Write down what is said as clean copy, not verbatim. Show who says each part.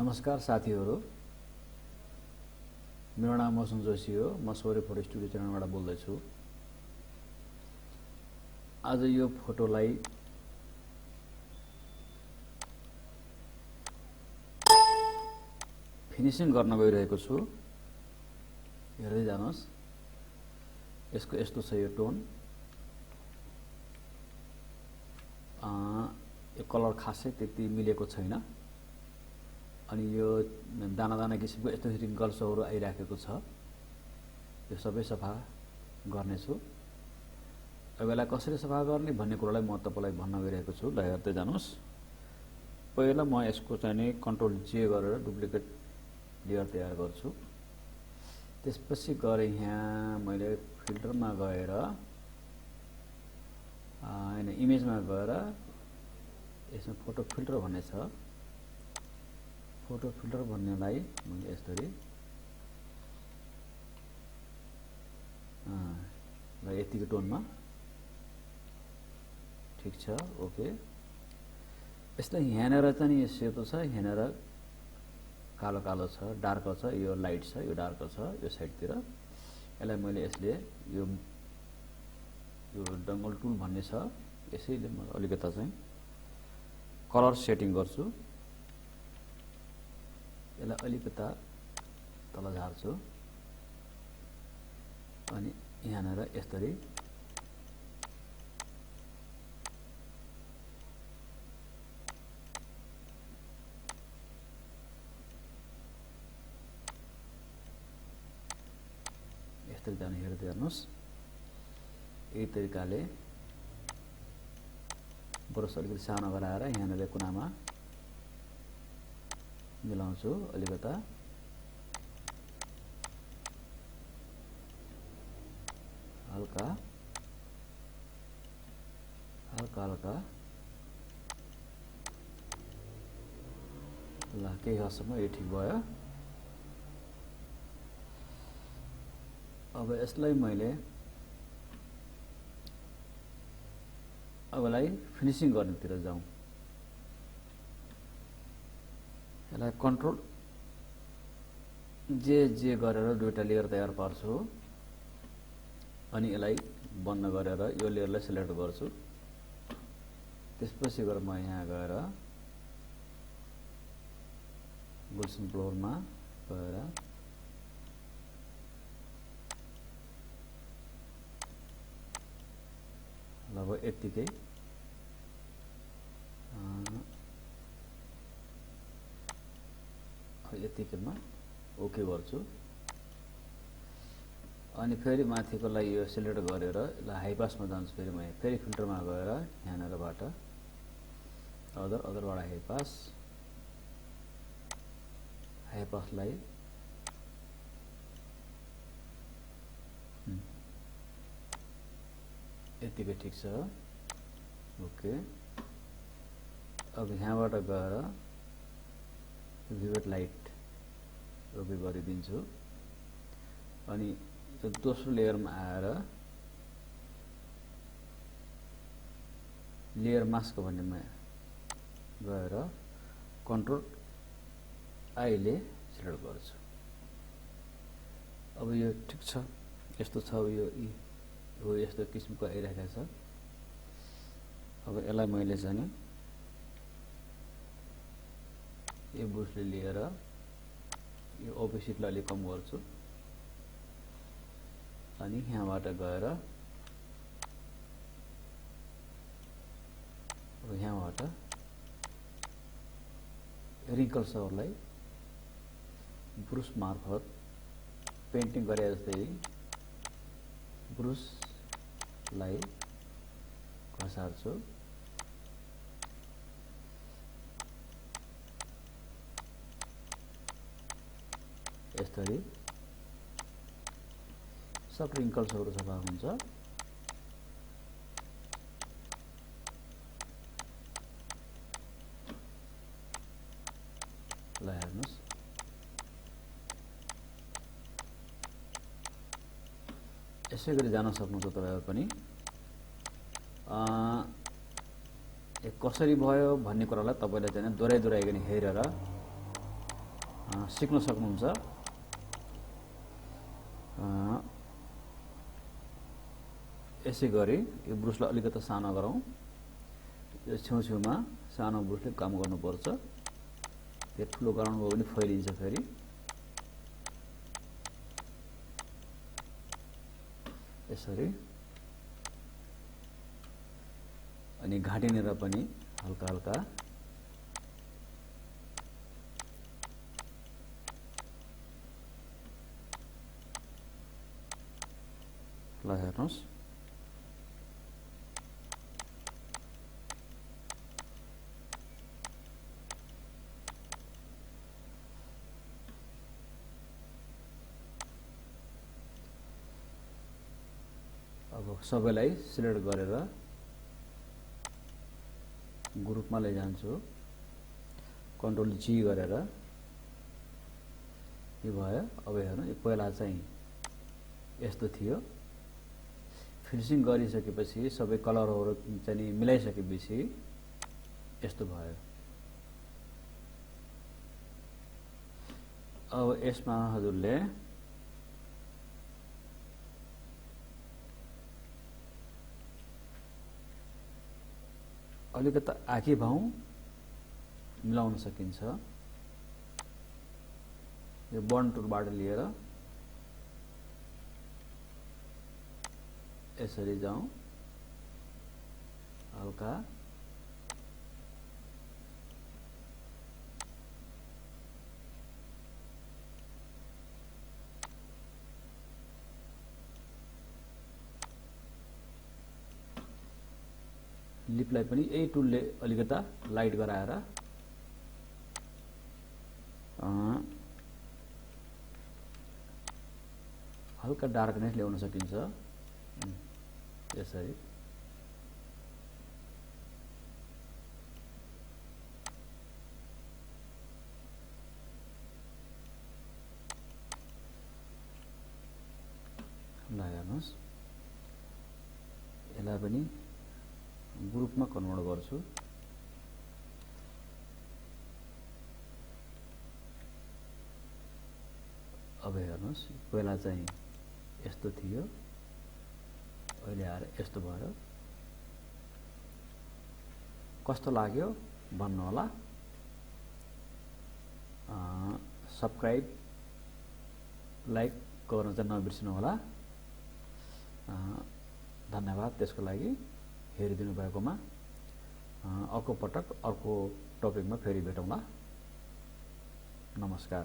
Speaker 1: नमस्कार साथीहरु, मेरो नाम मौसम जोशी हो। म सौर्य फोटो स्टुडियो च्यानलबाट बोल्दै छु। आज यो फोटोलाई फिनिशिङ गर्न गइरहेको छु। हेर्दै जानुहोस्। यसको यस्तो छ यो टोन। यो कलर खासै त्यति मिलेको छैन। अनि यो दाना दाना किसिमको यस्तो रिङ्कल्सहरु आइराखेको छ। यो सबै सफा गर्ने छु। अब यसलाई कसरी सफा गर्ने भन्ने कुरालाई म तपाईलाई भन्न गइरहेको छु। ल हेर्दै जानुहोस्। पहिला म यसको चाहिँ नि कन्ट्रोल जे गरेर डुप्लिकेट लेयर तयार गर्छु। त्यसपछि गएर यहाँ मैले फिल्टरमा गएर हैन इमेजमा गएर यसमा फोटो फिल्टर भन्ने छ। फोटो फिल्टर भन्नेलाई मैले यसरी ल यतिको टोनमा ठीक छ। ओके। यसलाई यहाँनेर चाहिँ यो सेतो छ, यहाँनेर कालो कालो छ, डार्क छ, यो लाइट छ, यो डार्क छ यो साइडतिर। यसलाई मैले यसले यो डङ्गल टुल भन्ने छ। यसैले म अलिकता चाहिँ कलर सेटिङ गर्छु। यसलाई अलिकता तल झार्छु अनि यहाँनेर यसरी जान हेर्दै हेर्नुस्। यही तरिकाले ब्रस अलिकति सानो गराएर यहाँनिर कुनामा मिलाउँछु अलिकता। हल्का हल्का हल्का ल केही हदसम्म यो ठिक भयो। अब यसलाई मैले अबलाई फिनिशिङ गर्नेतिर जाउँ। यसलाई कन्ट्रोल जे गरेर दुईटा लेयर तयार पार्छु अनि यसलाई बन्द गरेर यो लेयरलाई सिलेक्ट गर्छु। त्यसपछि गएर म यहाँ गएर गुल्सन फ्लोरमा गएर लगभग यतिकै यतिकैमा ओके गर्छु। अनि फेरि माथिकोलाई यो सिलेक्ट गरेर यसलाई हाई पासमा जान्छु। फेरि म फेरि फिल्टरमा गएर यहाँनेरबाट अदरबाट हाई पासलाई यतिकै ठिक छ। ओके। अब यहाँबाट गएर भिभिड लाइट ओके गरिदिन्छु। अनि यो दोस्रो लेयरमा आएर लेयर मास्क भन्नेमा गएर कन्ट्रोल आईले सिलेक्ट गर्छु। अब यो ठिक छ। यस्तो छ यो यस्तो किसिमको आइरहेको छ। अब यसलाई मैले चाहिँ यो ब्रुसले लिएर यो ओपेसिटीलाई अलिक कम गर्छु अनि यहाँबाट गएर अब यहाँबाट रिङ्कल्सहरुलाई ब्रुस मार्फत पेन्टिङ गरे जस्तै ब्रुसलाई घसार्छु। यसरी सब रिङ्कल्सहरु सफा हुन्छ। ल हेर्नुस्। यसै गरी जान सक्नुहुन्छ तपाईहरु पनि। कसरी भयो भन्ने कुरालाई तपाईले चाहिँ दोहोऱ्याइकन हेरेर सिक्न सक्नुहुन्छ। यसै गरी यो ब्रुसलाई अलिकति सानो गरौँ। यो छेउछेउमा सानो ब्रुसले काम गर्नुपर्छ। त्यो ठुलो गराउनु भयो भने फैलिन्छ फेरि। यसरी अनि घाँटीनेर पनि हल्का हल्का ल हेर्नुहोस्। अब सबैलाई सिलेक्ट गरेर ग्रुपमा लैजान्छु। कन्ट्रोल जी गरेर यो भयो। अब हेर्नु, यो पहिला चाहिँ यस्तो थियो। फिनिसिङ गरिसकेपछि सबै कलरहरू चाहिँ मिलाइसकेपछि यस्तो भयो। अब यसमा हजुरले अलिकति आँखी भाउ मिलाउन सकिन्छ। यो बर्न टुलबाट लिएर यसरी जाउँ, हल्का लिपलाई पनि यही टुलले अलिकता लाइट गराएर हल्का डार्कनेस ल्याउन सकिन्छ। यसरी ल हेर्नुहोस्, यसलाई पनि ग्रुपमा कन्भर्ट गर्छु। अब हेर्नुहोस्, पहिला चाहिँ यस्तो थियो, अहिले आएर यस्तो भयो। कस्तो लाग्यो भन्नु होला। सब्स्क्राइब, लाइक गर्न चाहिँ नबिर्सनु होला। धन्यवाद त्यसको लागि, हेरिदिनु भएकोमा। अर्को पटक अर्को टपिकमा फेरि भेटौँला। नमस्कार।